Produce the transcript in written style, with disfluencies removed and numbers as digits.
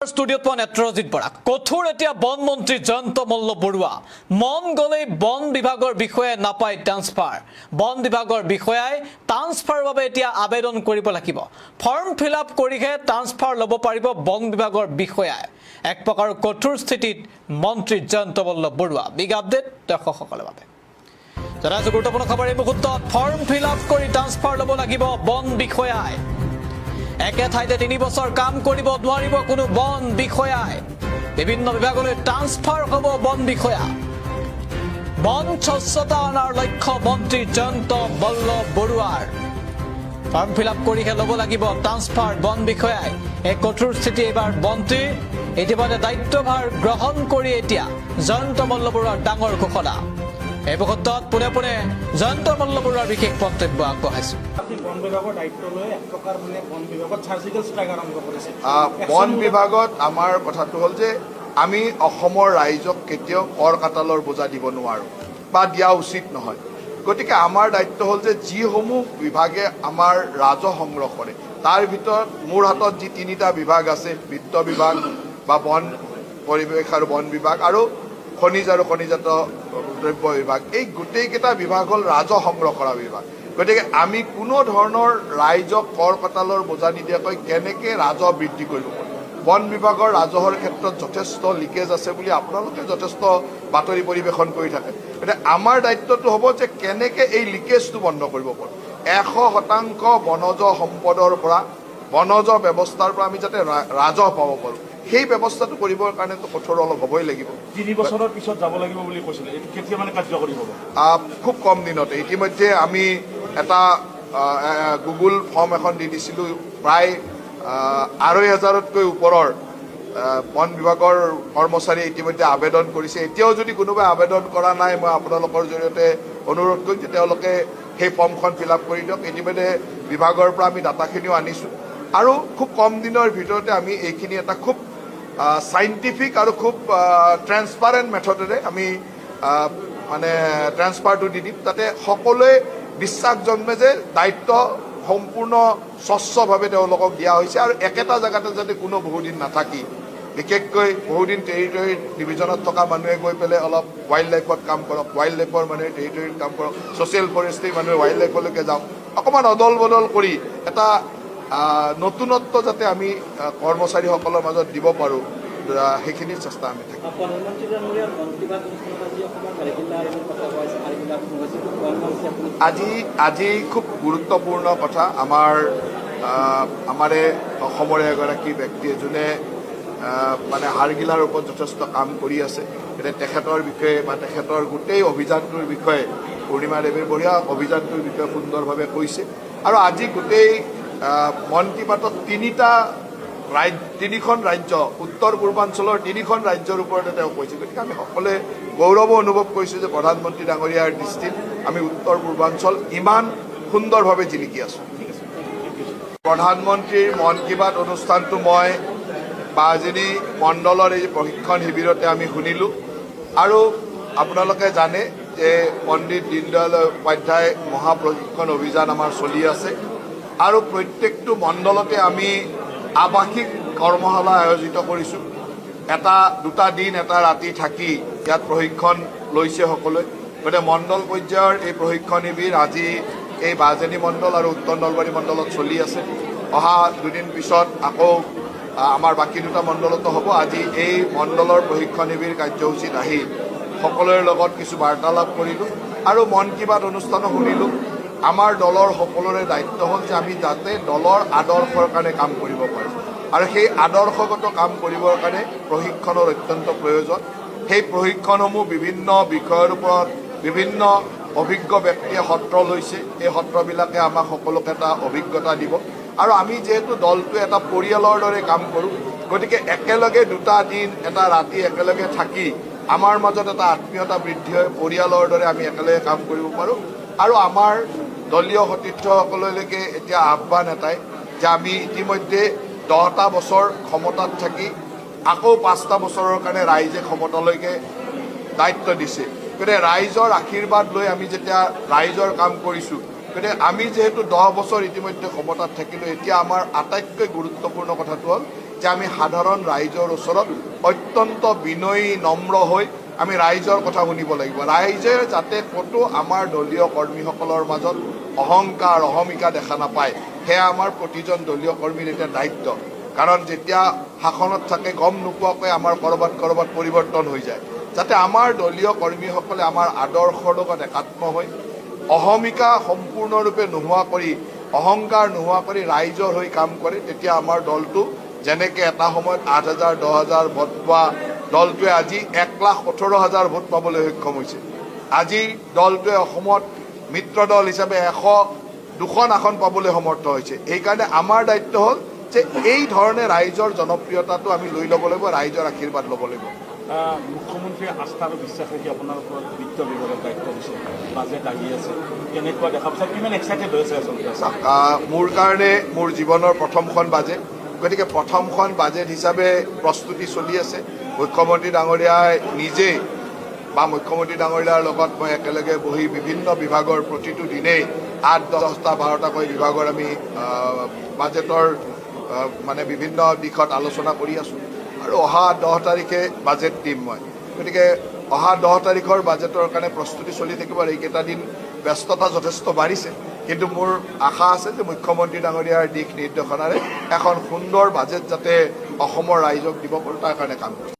ষ্টুডিঅ'ত পোৱা নেত্ৰজিৎ বৰা কঠোৰ এতিয়া বন মন্ত্ৰী জয়ন্ত মল্ল বৰুৱা মন গ'লেই বন বিভাগৰ বিষয়ে নাপায় ট্ৰান্সফাৰ বন বিভাগৰ বিষয়াই ট্ৰান্সফাৰৰ বাবে এতিয়া আবেদন কৰিব লাগিব ফৰ্ম ফিল আপ কৰিহে ট্ৰান্সফাৰ ল'ব পাৰিব বন বিভাগৰ বিষয়াই এক প্ৰকাৰ কঠোৰ স্থিতিত মন্ত্ৰী জয়ন্ত মল্ল বৰুৱা বিগ আপডেট দৰ্শকসকলৰ বাবে জনাইছো গুৰুত্বপূৰ্ণ খবৰ এই মুহূৰ্তত ফৰ্ম ফিল আপ কৰি ট্ৰান্সফাৰ ল'ব লাগিব বন বিষয়াই একে ঠাইতে 3 বছৰ কাম কৰিব নোৱাৰিব কোনো বন বিষয়াই বিভিন্ন বিভাগলৈ ট্ৰান্সফাৰ হ'ব বন বিষয়া বন স্বচ্ছতা অনাৰ লক্ষ্য মন্ত্ৰী জয়ন্ত মল্ল বৰুৱাৰ ফৰ্ম ফিল আপ কৰিহে ল'ব লাগিব ট্ৰান্সফাৰ বন বিষয়াই এক কঠোৰ স্থিতি এবাৰ মন্ত্ৰী ইতিমধ্যে দায়িত্বভাৰ গ্ৰহণ কৰি এতিয়া জয়ন্ত মল্ল বৰুৱাৰ ডাঙৰ ঘোষণা এই মুহূৰ্তত পুনে পুনে জয়ন্ত মল্ল বৰুৱাৰ বিশেষ মন্তব্য আগবঢ়াইছে বন বিভাগত আমাৰ কথাটো হ'ল যে আমি অসমৰ ৰাইজক কেতিয়াও কৰ কাটালৰ বোজা দিব নোৱাৰোঁ বা দিয়া উচিত নহয় গতিকে আমাৰ দায়িত্ব হ'ল যে যিসমূহ বিভাগে আমাৰ ৰাজহ সংগ্ৰহ কৰে তাৰ ভিতৰত মোৰ হাতত যি 3টা বিভাগ আছে বিত্ত বিভাগ বা বন পৰিৱেশ আৰু বন বিভাগ আৰু খনিজ আৰু খনিজাত দ্ৰব্য বিভাগ এই গোটেইকেইটা বিভাগ হ'ল ৰাজহ সংগ্ৰহ কৰা বিভাগ গতিকে আমি কোনো ধৰণৰ ৰাইজক কৰ কাটালৰ বোজা নিদিয়াকৈ কেনেকৈ ৰাজহ বৃদ্ধি কৰিব পাৰোঁ বন বিভাগৰ ৰাজহৰ ক্ষেত্ৰত যথেষ্ট লিকেজ আছে বুলি আপোনালোকে যথেষ্ট বাতৰি পৰিৱেশন কৰি থাকে গতিকে আমাৰ দায়িত্বটো হ'ব যে কেনেকৈ এই লিকেজটো বন্ধ কৰিব পাৰোঁ 100% বনজ সম্পদৰ পৰা বনজ ব্যৱস্থাৰ পৰা আমি যাতে ৰাজহ পাব পাৰোঁ সেই ব্যৱস্থাটো কৰিবৰ কাৰণেতো কঠোৰ অলপ হ'বই লাগিব 3 বছৰৰ পিছত যাব লাগিব বুলি কৈছিলে এটো কেতিয়া মানে কাৰ্যকৰী হ'ব খুব কম দিনতে ইতিমধ্যে আমি এটা গুগল ফৰ্ম এখন দি দিছিলোঁ প্ৰায় 2,500তকৈ ওপৰৰ বন বিভাগৰ কৰ্মচাৰী ইতিমধ্যে আবেদন কৰিছে এতিয়াও যদি কোনোবাই আবেদন কৰা নাই মই আপোনালোকৰ জৰিয়তে অনুৰোধ কৰিম যে তেওঁলোকে সেই ফৰ্মখন ফিল আপ কৰি দিয়ক ইতিমধ্যে বিভাগৰ পৰা আমি ডাটাখিনিও আনিছোঁ আৰু খুব কম দিনৰ ভিতৰতে আমি এইখিনি এটা খুব সাইণ্টিফিক আৰু খুব ট্ৰেন্সপাৰেণ্ট মেথডেৰে আমি মানে ট্ৰান্সফাৰটো দি দিম তাতে সকলোৱে বিশ্বাস জন্মে যে দায়িত্ব সম্পূৰ্ণ স্বচ্ছভাৱে তেওঁলোকক দিয়া হৈছে আৰু একেটা জেগাতে যাতে কোনো বহুদিন নাথাকি বিশেষকৈ বহুদিন টেৰিটৰী ডিভিজনত থকা মানুহে গৈ পেলাই অলপ ৱাইল্ড লাইফত কাম কৰক ৱাইল্ড লাইফৰ মানুহে টেৰিটৰীত কাম কৰক ছ'চিয়েল ফৰেষ্ট্ৰি মানুহে ৱাইল্ড লাইফলৈকে যাওক অকণমান অদল বদল কৰি এটা নতুনত্ব যাতে আমি কৰ্মচাৰীসকলৰ মাজত দিব পাৰোঁ সেইখিনি চেষ্টা আমি থাকিম আজি খুব গুৰুত্বপূৰ্ণ কথা আমাৰে অসমৰে এগৰাকী ব্যক্তি যোনে মানে হাড়গিলাৰ ওপৰত যথেষ্ট কাম কৰি আছে এতিয়া তেখেতৰ বিষয়ে বা তেখেতৰ গোটেই অভিযানটোৰ বিষয়ে পূৰ্ণিমা দেৱীৰ বঢ়িয়া অভিযানটোৰ বিষয়ে সুন্দৰভাৱে কৈছে আৰু আজি গোটেই মন কী বাতত 3খন ৰাজ্য উত্তৰ পূৰ্বাঞ্চলৰ 3খন ৰাজ্যৰ ওপৰতে তেওঁ কৈছে গতিকে আমি সকলোৱে গৌৰৱ অনুভৱ কৰিছোঁ যে প্ৰধানমন্ত্ৰী ডাঙৰীয়াৰ দৃষ্টিত আমি উত্তৰ পূৰ্বাঞ্চল ইমান সুন্দৰভাৱে জিলিকি আছোঁ প্ৰধানমন্ত্ৰীৰ মন কী বাত অনুষ্ঠানটো মই বাজনী মণ্ডলৰ এই প্ৰশিক্ষণ শিবিৰতে আমি শুনিলোঁ আৰু আপোনালোকে জানে যে পণ্ডিত দীনদয়াল উপাধ্যায় মহাপ্ৰশিক্ষণ অভিযান আমাৰ চলি আছে আৰু প্ৰত্যেকটো মণ্ডলতে আমি আৱাসিক কৰ্মশালা আয়োজিত কৰিছোঁ 2টা দিন এটা ৰাতি থাকি ইয়াত প্ৰশিক্ষণ লৈছে সকলোৱে গতিকে মণ্ডল পৰ্যায়ৰ এই প্ৰশিক্ষণ শিবিৰ আজি এই বাজনী মণ্ডল আৰু উত্তৰ নলবাৰী মণ্ডলত চলি আছে অহা 2 দিন পিছত আকৌ আমাৰ বাকী 2টা মণ্ডলতো হ'ব আজি এই মণ্ডলৰ প্ৰশিক্ষণ শিবিৰ কাৰ্যসূচীত আহি সকলোৰে লগত কিছু বাৰ্তালাপ কৰিলোঁ আৰু মন কী বাত অনুষ্ঠানো শুনিলোঁ আমাৰ দলৰ সকলোৰে দায়িত্ব হ'ল যে আমি যাতে দলৰ আদৰ্শৰ কাৰণে কাম কৰিব পাৰোঁ আৰু সেই আদৰ্শগত কাম কৰিবৰ কাৰণে প্ৰশিক্ষণৰ অত্যন্ত প্ৰয়োজন সেই প্ৰশিক্ষণসমূহ বিভিন্ন বিষয়ৰ ওপৰত বিভিন্ন অভিজ্ঞ ব্যক্তিয়ে সত্ৰ লৈছে এই সত্ৰবিলাকে আমাক সকলোকে এটা অভিজ্ঞতা দিব আৰু আমি যিহেতু দলটোৱে এটা পৰিয়ালৰ দৰে কাম কৰোঁ গতিকে একেলগে 2টা দিন এটা ৰাতি একেলগে থাকি আমাৰ মাজত এটা আত্মীয়তা বৃদ্ধি হয় পৰিয়ালৰ দৰে আমি একেলগে কাম কৰিব পাৰোঁ আৰু আমাৰ দলীয় সতীৰ্থসকললৈকে এতিয়া আহ্বান এটাই যে আমি ইতিমধ্যে 10টা বছৰ ক্ষমতাত থাকি আকৌ 5টা বছৰৰ কাৰণে ৰাইজে ক্ষমতালৈকে দায়িত্ব দিছে গতিকে ৰাইজৰ আশীৰ্বাদ লৈ আমি যেতিয়া ৰাইজৰ কাম কৰিছোঁ গতিকে আমি যেহেতু 10 বছৰ ইতিমধ্যে ক্ষমতাত থাকিলোঁ এতিয়া আমাৰ আটাইতকৈ গুৰুত্বপূৰ্ণ কথাটো হ'ল যে আমি সাধাৰণ ৰাইজৰ ওচৰত অত্যন্ত বিনয়ী নম্ৰ হৈ আমি ৰাইজৰ কথা শুনিব লাগিব। ৰাইজে যাতে ক'তো আমাৰ দলীয় কৰ্মীসকলৰ মাজত অহংকাৰ অহমিকা দেখা নাপায়, সেয়া আমাৰ প্ৰতিজন দলীয় কৰ্মীৰ এতিয়া দায়িত্ব। কাৰণ যেতিয়া শাসনত থাকে গম নোপোৱাকৈ আমাৰ ক'ৰবাত পৰিৱৰ্তন হৈ যায়। যাতে আমাৰ দলীয় কৰ্মীসকলে আমাৰ আদৰ্শৰ লগত একাত্ম হৈ অহমিকা সম্পূৰ্ণৰূপে নোহোৱা কৰি অহংকাৰ নোহোৱা কৰি ৰাইজৰ হৈ কাম কৰে, তেতিয়া আমাৰ দলটো যেনেকৈ এটা সময়ত 8,000 10,000 ভোট পোৱা দলটোৱে আজি 1,18,000 ভোট পাবলৈ সক্ষম হৈছে। আজি দলটোৱে অসমত মিত্ৰ দল হিচাপে 100-200 আসন পাবলৈ সমৰ্থ হৈছে। এইকাৰণে আমাৰ দায়িত্ব হ'ল যে এই ধৰণে ৰাইজৰ জনপ্ৰিয়তাটো আমি লৈ ল'ব লাগিব, ৰাইজৰ আশীৰ্বাদ ল'ব লাগিব। মুখ্যমন্ত্ৰীয়ে আস্থা আৰু বিশ্বাস ৰাখি আপোনাৰ ওপৰত বিত্ত বিভাগৰ দায়িত্ব দিছে, বাজেট আহি আছে, কেনেকুৱা দেখা পাইছে, কিমান এক্সাইটেড হৈছে আচলতে? মোৰ কাৰণে মোৰ জীৱনৰ প্ৰথমখন বাজেট, গতিকে প্ৰথমখন বাজেট হিচাপে প্ৰস্তুতি চলি আছে। মুখ্যমন্ত্ৰী ডাঙৰীয়াই নিজেই বা মুখ্যমন্ত্ৰী ডাঙৰীয়াৰ লগত মই একেলগে বহি বিভিন্ন বিভাগৰ প্ৰতিটো দিনেই 8-10টা 12টাকৈ বিভাগৰ আমি বাজেটৰ মানে বিভিন্ন দিশত আলোচনা কৰি আছোঁ আৰু অহা 10 তাৰিখে বাজেট দিম মই। গতিকে অহা 10 তাৰিখৰ বাজেটৰ কাৰণে প্ৰস্তুতি চলি থাকিব আৰু এইকেইটা দিন ব্যস্ততা যথেষ্ট বাঢ়িছে, কিন্তু মোৰ আশা আছে যে মুখ্যমন্ত্ৰী ডাঙৰীয়াৰ দিশ নিৰ্দেশনাৰে এখন সুন্দৰ বাজেট যাতে অসমৰ ৰাইজক দিব পাৰোঁ, তাৰ কাৰণে কাম কৰিম।